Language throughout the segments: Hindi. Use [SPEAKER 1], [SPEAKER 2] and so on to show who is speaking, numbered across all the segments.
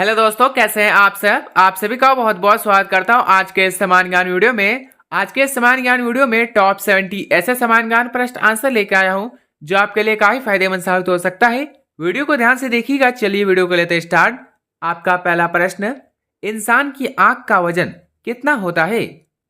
[SPEAKER 1] हेलो दोस्तों, कैसे हैं आप सब। आप सभी का बहुत बहुत स्वागत करता हूं आज के इस समान ज्ञान वीडियो में। आज के इस समान ज्ञान वीडियो में टॉप 70 ऐसे समान ज्ञान प्रश्न आंसर लेकर आया हूं जो आपके लिए काफी फायदेमंद साबित हो सकता है। वीडियो को ध्यान से देखिएगा। चलिए वीडियो को लेते स्टार्ट। आपका पहला प्रश्न, इंसान की आंख का वजन कितना होता है।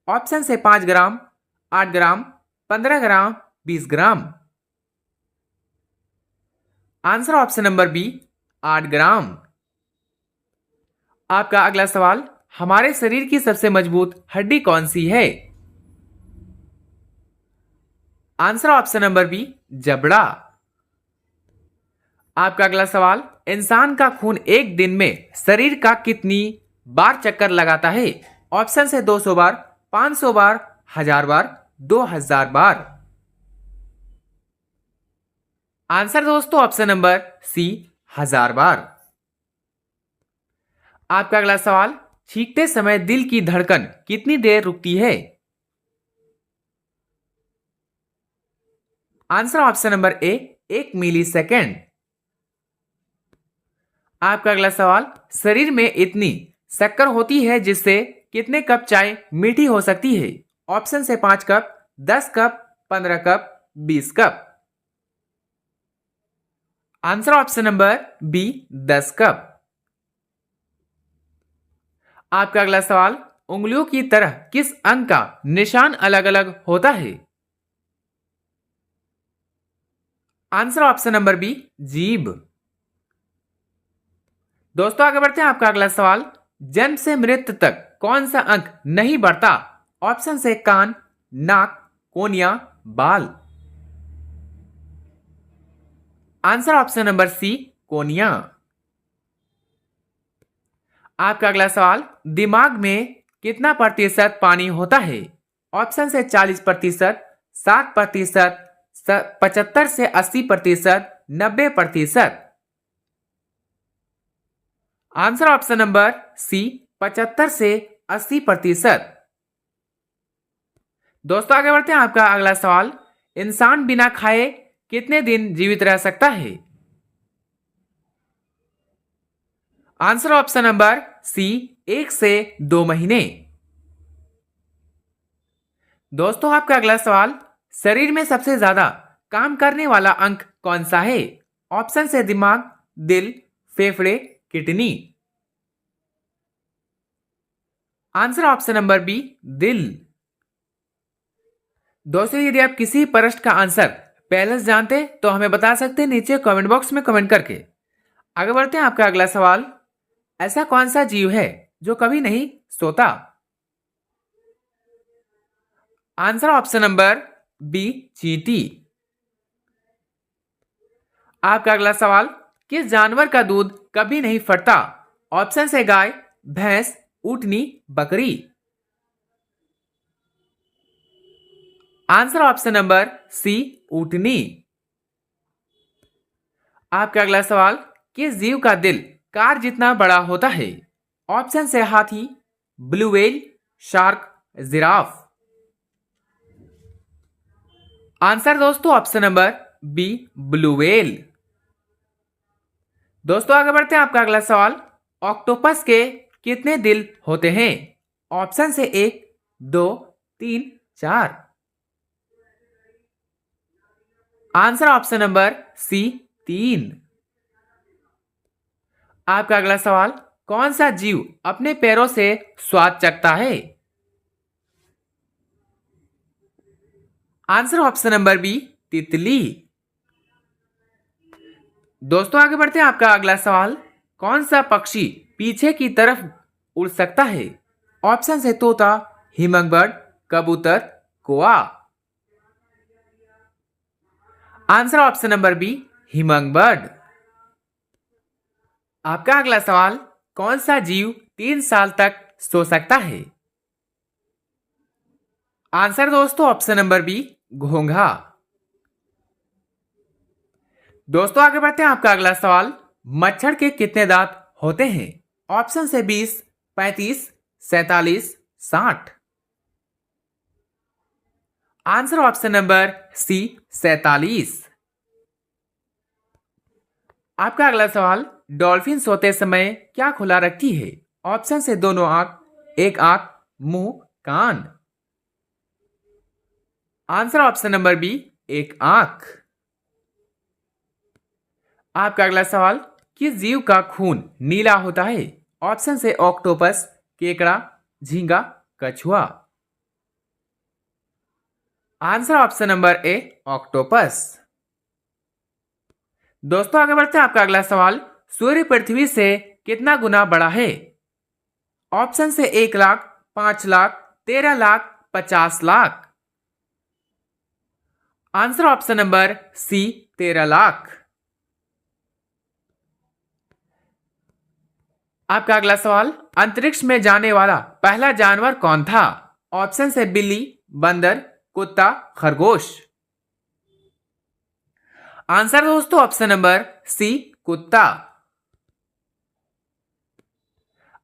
[SPEAKER 1] ऑप्शन से 5 ग्राम, 8 ग्राम, 15 ग्राम, 20 ग्राम। आंसर ऑप्शन नंबर बी, 8 ग्राम। आपका अगला सवाल, हमारे शरीर की सबसे मजबूत हड्डी कौन सी है। आंसर ऑप्शन नंबर बी, जबड़ा। आपका अगला सवाल, इंसान का खून एक दिन में शरीर का कितनी बार चक्कर लगाता है। ऑप्शन से 200 बार, 500 बार, 1000 बार, 2000 बार। आंसर दोस्तों ऑप्शन नंबर सी, 1000 बार। आपका अगला सवाल, छींकते समय दिल की धड़कन कितनी देर रुकती है। Answer option number A, 1 millisecond. आपका अगला सवाल, शरीर में इतनी शक्कर होती है जिससे कितने कप चाय मीठी हो सकती है। ऑप्शन से 5 cup, 10 cup, 15 cup, 20 cup. Answer option number B, 10 cup. आपका अगला सवाल, उंगलियों की तरह किस अंग का निशान अलग अलग होता है। आंसर ऑप्शन नंबर बी, जीभ। दोस्तों आगे बढ़ते हैं। आपका अगला सवाल, जन्म से मृत्यु तक कौन सा अंग नहीं बढ़ता। ऑप्शन से कान, नाक, कोनिया, बाल। आंसर ऑप्शन नंबर सी, कोनिया। आपका अगला सवाल, दिमाग में कितना प्रतिशत पानी होता है। ऑप्शन से 40%, 60%, 75 से 80%, 90%। आंसर ऑप्शन नंबर सी, 75 से 80%। दोस्तों आगे बढ़ते हैं। आपका अगला सवाल, इंसान बिना खाए कितने दिन जीवित रह सकता है। आंसर ऑप्शन नंबर सी, 1 से 2 महीने। दोस्तों आपका अगला सवाल, शरीर में सबसे ज्यादा काम करने वाला अंग कौन सा है। ऑप्शन से दिमाग, दिल, फेफड़े, kidney. Answer option number B, दिल। दोस्तों यदि आप किसी प्रश्न का आंसर पहले से जानते तो हमें बता सकते हैं नीचे कमेंट बॉक्स में कमेंट करके। आगे बढ़ते हैं। आपका अगला सवाल, ऐसा कौन सा जीव है जो कभी नहीं सोता। आंसर ऑप्शन नंबर बी, चींटी। आपका अगला सवाल, किस जानवर का दूध कभी नहीं फटता। ऑप्शन से गाय, भैंस, ऊंटनी, बकरी। आंसर ऑप्शन नंबर सी, ऊंटनी। आपका अगला सवाल, किस जीव का दिल कार जितना बड़ा होता है। ऑप्शन से हाथी, blue whale, shark, giraffe. Answer दोस्तों option number B, blue whale. दोस्तों आगे बढ़ते हैं। आपका अगला सवाल, ऑक्टोपस के कितने दिल होते हैं। ऑप्शन से 1, 2, 3, 4। Answer option number C, 3। आपका अगला सवाल, कौन सा जीव अपने पैरों से स्वाद चखता है। आंसर ऑप्शन नंबर बी, तितली। दोस्तों आगे बढ़ते हैं। आपका अगला सवाल, कौन सा पक्षी पीछे की तरफ उड़ सकता है। ऑप्शन से तोता, हिमंगबर्ड, कबूतर, कौवा। Answer option number B, hummingbird. आपका अगला सवाल, कौन सा जीव 3 साल तक सो सकता है। आंसर दोस्तों ऑप्शन नंबर बी, घोंघा। दोस्तों आगे बढ़ते हैं। आपका अगला सवाल, मच्छर के कितने दांत होते हैं। ऑप्शन से 20, 35, 47, 60। Answer option number C, 47। आपका अगला सवाल, डॉल्फिन सोते समय क्या खुला रखती है? ऑप्शन से दोनों आंख, एक आंख, मुंह, कान। आंसर ऑप्शन नंबर बी, एक आंख। आपका अगला सवाल, किस जीव का खून नीला होता है? ऑप्शन से ऑक्टोपस, केकड़ा, झींगा, कछुआ। आंसर ऑप्शन नंबर ए, ऑक्टोपस। दोस्तों आगे बढ़ते हैं। आपका अगला सवाल, सूर्य पृथ्वी से कितना गुना बड़ा है? ऑप्शन से 1 lakh, 5 lakh, 13 lakh, 50 lakh. Answer option number C, 13 lakh. आपका अगला सवाल, अंतरिक्ष में जाने वाला पहला जानवर कौन था? ऑप्शन से बिल्ली, बंदर, कुत्ता, खरगोश। आंसर दोस्तों ऑप्शन नंबर सी, कुत्ता।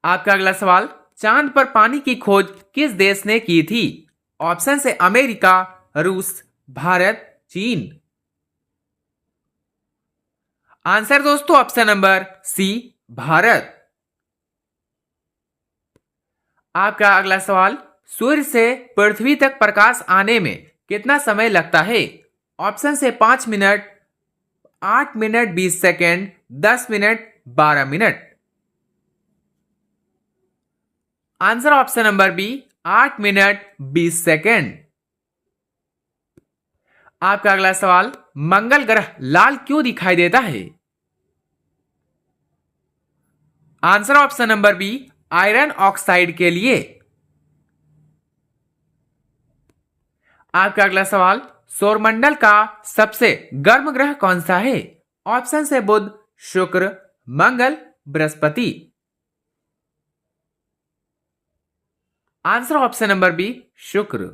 [SPEAKER 1] आपका अगला सवाल, चांद पर पानी की खोज किस देश ने की थी? ऑप्शन से अमेरिका, रूस, भारत, चीन। आंसर दोस्तों ऑप्शन नंबर सी, भारत। आपका अगला सवाल, सूर्य से पृथ्वी तक प्रकाश आने में कितना समय लगता है? ऑप्शन से 5 minute, 8 minute 20 second, 10 minute, 12 minute. Answer option number B, 8 minute 20 second. आपका अगला सवाल, मंगल ग्रह लाल क्यों दिखाई देता है? Answer option number B, iron oxide के लिए। आपका अगला सवाल, सौरमंडल का सबसे गर्म ग्रह कौन सा है? ऑप्शन से बुध, शुक्र, मंगल, बृहस्पति। आंसर ऑप्शन नंबर बी, शुक्र।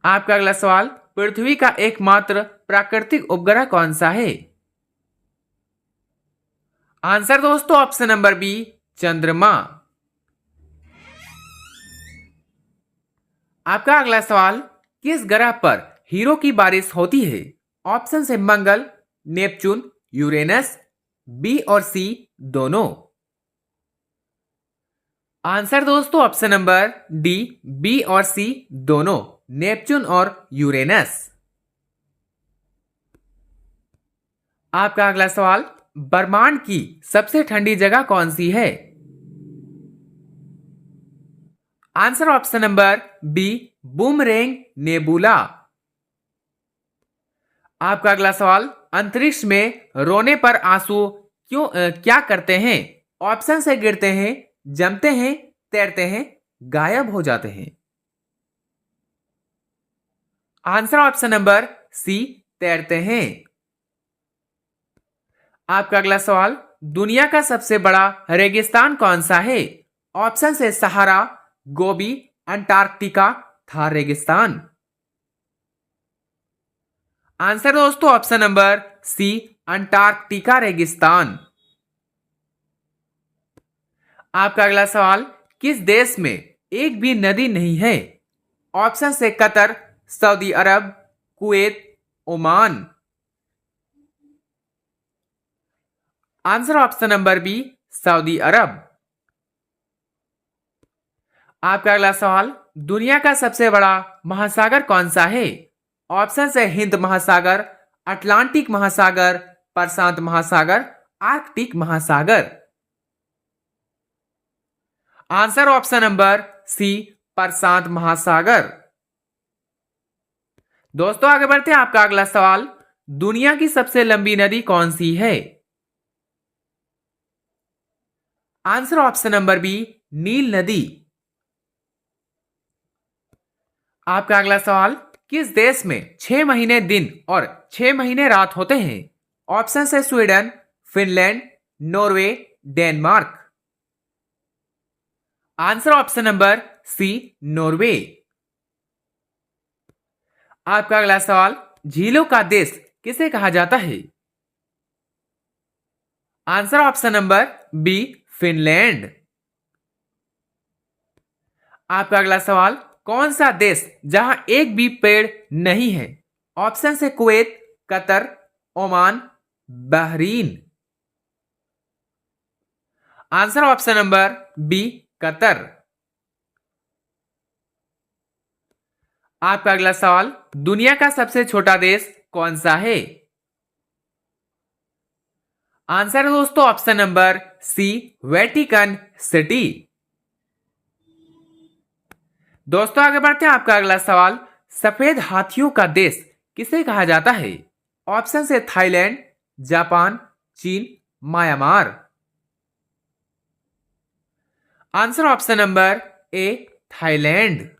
[SPEAKER 1] आपका अगला सवाल, पृथ्वी का एकमात्र प्राकृतिक उपग्रह कौन सा है? आंसर दोस्तों ऑप्शन नंबर बी, चंद्रमा। आपका अगला सवाल, किस ग्रह पर हीरो की बारिश होती है? ऑप्शन से मंगल, नेपच्यून, यूरेनस, बी और सी दोनों। आंसर दोस्तों ऑप्शन नंबर डी, बी और सी दोनों, नेपच्यून और यूरेनस। आपका अगला सवाल, ब्रह्मांड की सबसे ठंडी जगह कौन सी है? Answer option number B, boomerang nebula. आपका अगला सवाल, अंतरिक्ष में रोने पर आंसू क्या करते हैं? ऑप्शन से गिरते हैं, जमते हैं, तैरते हैं, गायब हो जाते हैं। आंसर ऑप्शन नंबर सी, तैरते हैं। आपका अगला सवाल, दुनिया का सबसे बड़ा रेगिस्तान कौन सा है? ऑप्शन से सहारा, गोबी, अंटार्कटिका, थार रेगिस्तान। आंसर दोस्तों ऑप्शन नंबर सी, अंटार्कटिका रेगिस्तान। आपका अगला सवाल, किस देश में एक भी नदी नहीं है? ऑप्शन से Qatar, Saudi Arab, Kuwait, Oman. Answer option number B, Saudi Arab. आपका अगला सवाल, दुनिया का सबसे बड़ा महासागर कौन सा है? ऑप्शन से हिंद महासागर, अटलांटिक महासागर, प्रशांत महासागर, आर्कटिक महासागर। आंसर ऑप्शन नंबर सी, प्रशांत महासागर। दोस्तों आगे बढ़ते हैं। आपका अगला सवाल, दुनिया की सबसे लंबी नदी कौन सी है? आंसर ऑप्शन नंबर बी, नील नदी। आपका अगला सवाल, किस देश में 6 महीने दिन और 6 महीने रात होते हैं? ऑप्शन से Sweden, Finland, Norway, Denmark. Answer option number C, Norway. आपका अगला सवाल, झीलों का देश किसे कहा जाता है? Answer option number B, Finland. आपका अगला सवाल, कौन सा देश जहां एक भी पेड़ नहीं है? ऑप्शन से Kuwait, Qatar, Oman, Bahrain. Answer option number B, Qatar. आपका अगला सवाल, दुनिया का सबसे छोटा देश कौन सा है? आंसर है दोस्तों option number C, Vatican City. दोस्तों आगे बढ़ते हैं, आपका अगला सवाल, सफेद हाथियों का देश किसे कहा जाता है? ऑप्शन है थाईलैंड, जापान, चीन, म्यांमार। आंसर ऑप्शन नंबर ए, थाईलैंड।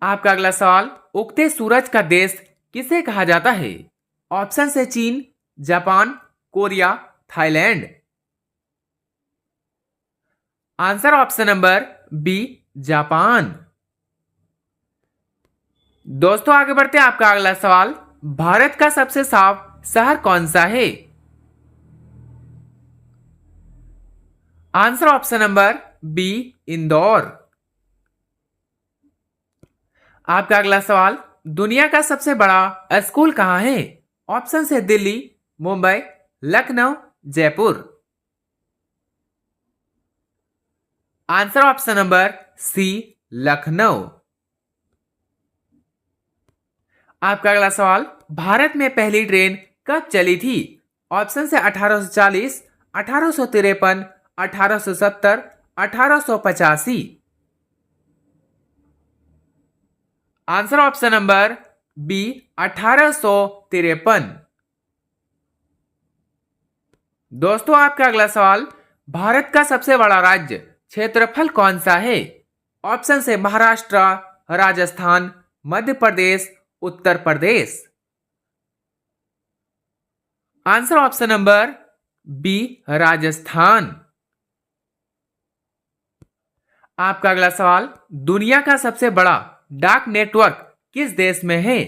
[SPEAKER 1] आपका अगला सवाल, उगते सूरज का देश किसे कहा जाता है? ऑप्शन है चीन, Japan, Korea, Thailand. Answer option number B, Japan. दोस्तों आगे बढ़ते हैं, आपका अगला सवाल, भारत का सबसे साफ शहर कौन सा है? Answer option number B, Indore. आपका अगला सवाल, दुनिया का सबसे बड़ा स्कूल कहां है? ऑप्शन है Delhi, Mumbai, Lucknow, Jaipur. Answer option number C, Lucknow. आपका अगला सवाल, भारत में पहली ट्रेन कब चली थी? ऑप्शन है 1840, 1853, 1870, 1885। Answer option number B, 1853। दोस्तों आपका अगला सवाल, भारत का सबसे बड़ा राज्य क्षेत्रफल कौन सा है? ऑप्शन है Maharashtra, Rajasthan, Madhya Pradesh, Uttar Pradesh. Answer option number B, Rajasthan. आपका अगला सवाल, दुनिया का सबसे बड़ा डाक नेटवर्क किस देश में है?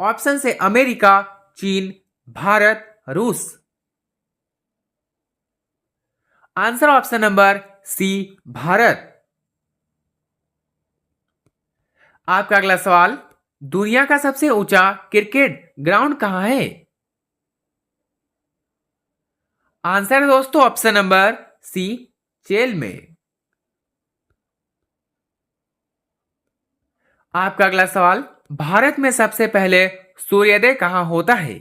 [SPEAKER 1] ऑप्शन है अमेरिका, चीन, भारत, रूस। Answer option number C, Bharat. आपका अगला सवाल, दुनिया का सबसे ऊंचा क्रिकेट ग्राउंड कहां है? आंसर है दोस्तों ऑप्शन नंबर सी, चेल में। आपका अगला सवाल, भारत में सबसे पहले सूर्योदय कहां होता है?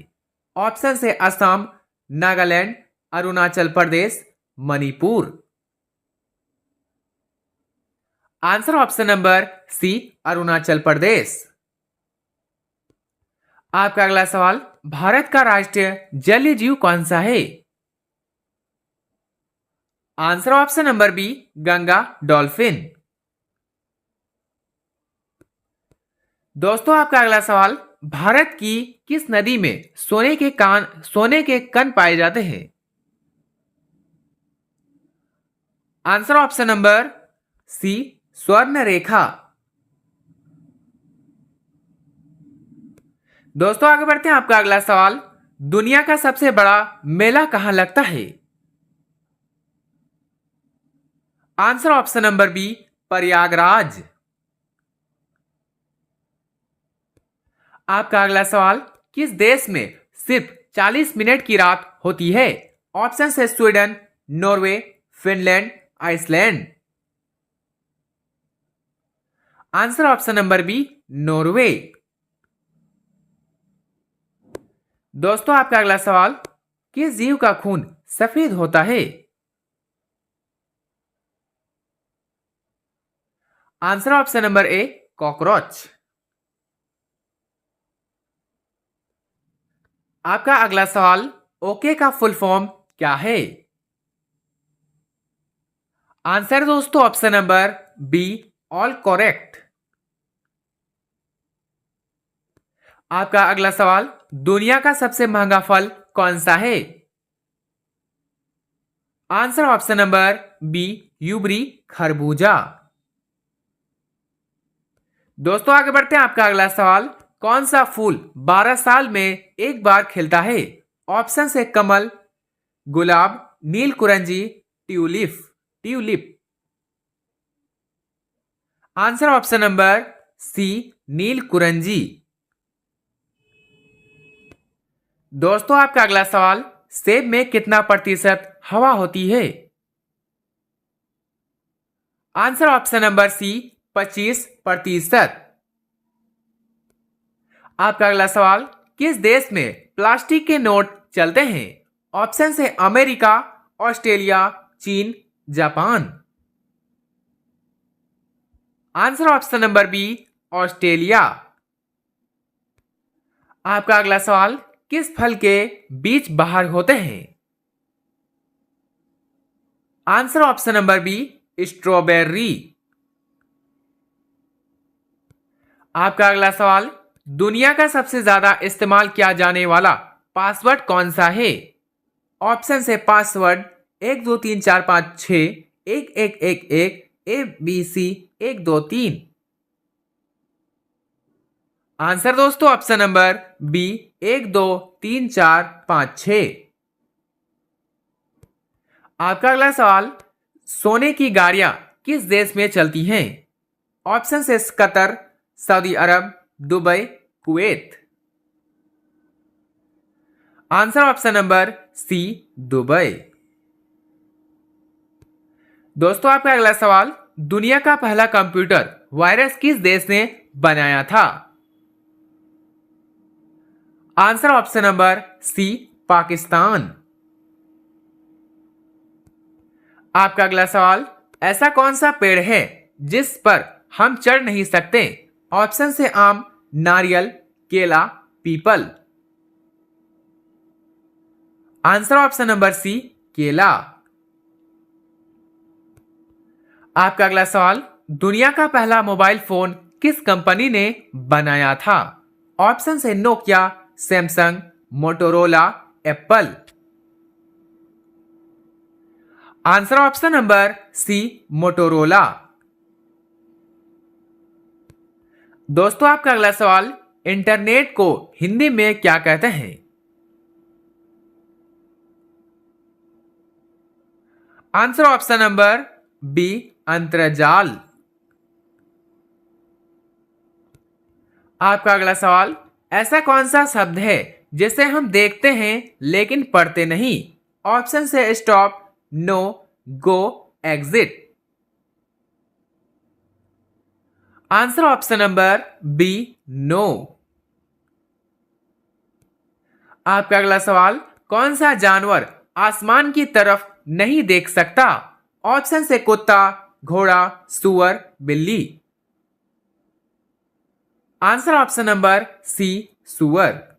[SPEAKER 1] ऑप्शन है Assam, Nagaland, Arunachal Pradesh, Manipur. Answer option number C, Arunachal Pradesh. आपका अगला सवाल, भारत का राष्ट्रीय जलीय जीव कौन सा है? Answer option number B, Ganga dolphin. दोस्तों आपका अगला सवाल, भारत की किस नदी में सोने के कण पाए जाते हैं? आंसर ऑप्शन नंबर सी, स्वर्ण रेखा। दोस्तों आगे बढ़ते हैं, आपका अगला सवाल, दुनिया का सबसे बड़ा मेला कहां लगता है? Answer option number B, Prayagraj. आपका अगला सवाल, किस देश में सिर्फ 40 मिनट की रात होती है? ऑप्शन है Sweden, Norway, Finland, Iceland. Answer option number B, Norway. दोस्तों आपका अगला सवाल, किस जीव का खून सफेद होता है? आंसर ऑप्शन नंबर ए, कॉकरोच। आपका अगला सवाल, ओके का फुल फॉर्म क्या है? आंसर दोस्तों option number B, all correct. आपका अगला सवाल, दुनिया का सबसे महंगा फल कौन सा है? आंसर ऑप्शन नंबर बी, यूबरी खरबूजा। दोस्तों आगे बढ़ते हैं, आपका अगला सवाल, कौन सा फूल 12 साल में एक बार खिलता है? ऑप्शन है कमल, गुलाब, Neelakurinji, tulip tulip. Answer option number C, Neelakurinji. दोस्तों आपका अगला सवाल, सेब में कितना प्रतिशत हवा होती है? Answer option number C 25%। आपका अगला सवाल, किस देश में प्लास्टिक के नोट चलते हैं? ऑप्शन है अमेरिका, ऑस्ट्रेलिया, चीन, Japan. Answer option number B Australia. आपका अगला सवाल, किस फल के बीज बाहर होते हैं? Answer option number B strawberry. आपका अगला सवाल, दुनिया का सबसे ज्यादा इस्तेमाल किया जाने वाला पासवर्ड कौन सा है? ऑप्शन है पासवर्ड 123456 1111 ABC 123। आंसर दोस्तों ऑप्शन नंबर बी 123456। आपका अगला सवाल, सोने की गाड़ियां किस देश में चलती हैं? ऑप्शन है Qatar, Saudi Arab, Dubai, Kuwait. Answer option number C Dubai. दोस्तों आपका अगला सवाल, दुनिया का पहला कंप्यूटर वायरस किस देश ने बनाया था? Answer option number C Pakistan. आपका अगला सवाल, ऐसा कौन सा पेड़ है जिस पर हम चढ़ नहीं सकते? ऑप्शन से आम, नारियल, केला, पीपल। आंसर ऑप्शन नंबर सी केला। आपका अगला सवाल, दुनिया का पहला मोबाइल फोन किस कंपनी ने बनाया था? ऑप्शन है Nokia, Samsung, Motorola, Apple. Answer option number C Motorola. दोस्तों आपका अगला सवाल, इंटरनेट को हिंदी में क्या कहते हैं? आंसर ऑप्शन नंबर बी अंतर्जाल। आपका अगला सवाल, ऐसा कौन सा शब्द है जिसे हम देखते हैं लेकिन पढ़ते नहीं? ऑप्शन से stop, no, go, exit. Answer option number B no. आपका अगला सवाल, कौन सा जानवर आसमान की तरफ नहीं देख सकता? ऑप्शन से कुत्ता, घोड़ा, सुअर, बिल्ली। आंसर ऑप्शन नंबर सी सुअर।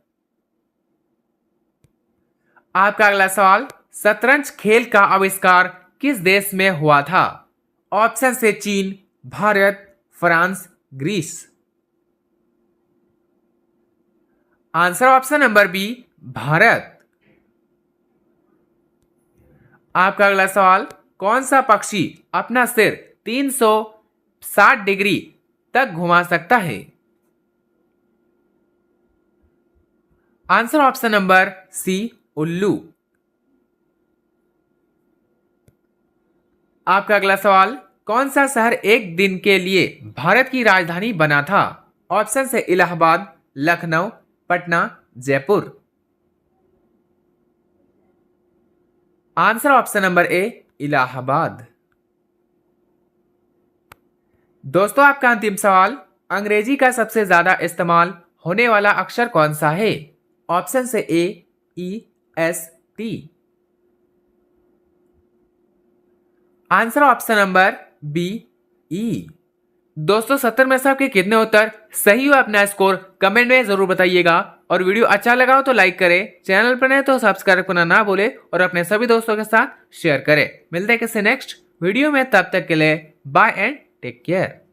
[SPEAKER 1] आपका अगला सवाल, शतरंज खेल का आविष्कार किस देश में हुआ था? ऑप्शन से चीन, Bharat, France, Greece. Answer option number B Bharat. आपका अगला सवाल, कौन सा पक्षी अपना सिर 360 डिग्री तक घुमा सकता है? आंसर ऑप्शन नंबर सी उल्लू। आपका अगला सवाल, कौन सा शहर एक दिन के लिए भारत की राजधानी बना था? ऑप्शन से Allahabad, Lucknow, Patna, Jaipur. Answer option number ए इलाहाबाद। दोस्तों आपका अंतिम सवाल, अंग्रेजी का सबसे ज्यादा इस्तेमाल होने वाला अक्षर कौन सा है? ऑप्शन से A E S T. Answer option number B E. दोस्तों 70 में से आपके कितने उत्तर सही हो, अपना स्कोर कमेंट में जरूर बताइएगा। और वीडियो अच्छा लगा हो तो लाइक करें, चैनल पर नए तो सब्सक्राइब करना ना भूले और अपने सभी दोस्तों के साथ शेयर करें। मिलते हैं किसी नेक्स्ट वीडियो में, तब तक के लिए बाय एंड टेक केयर।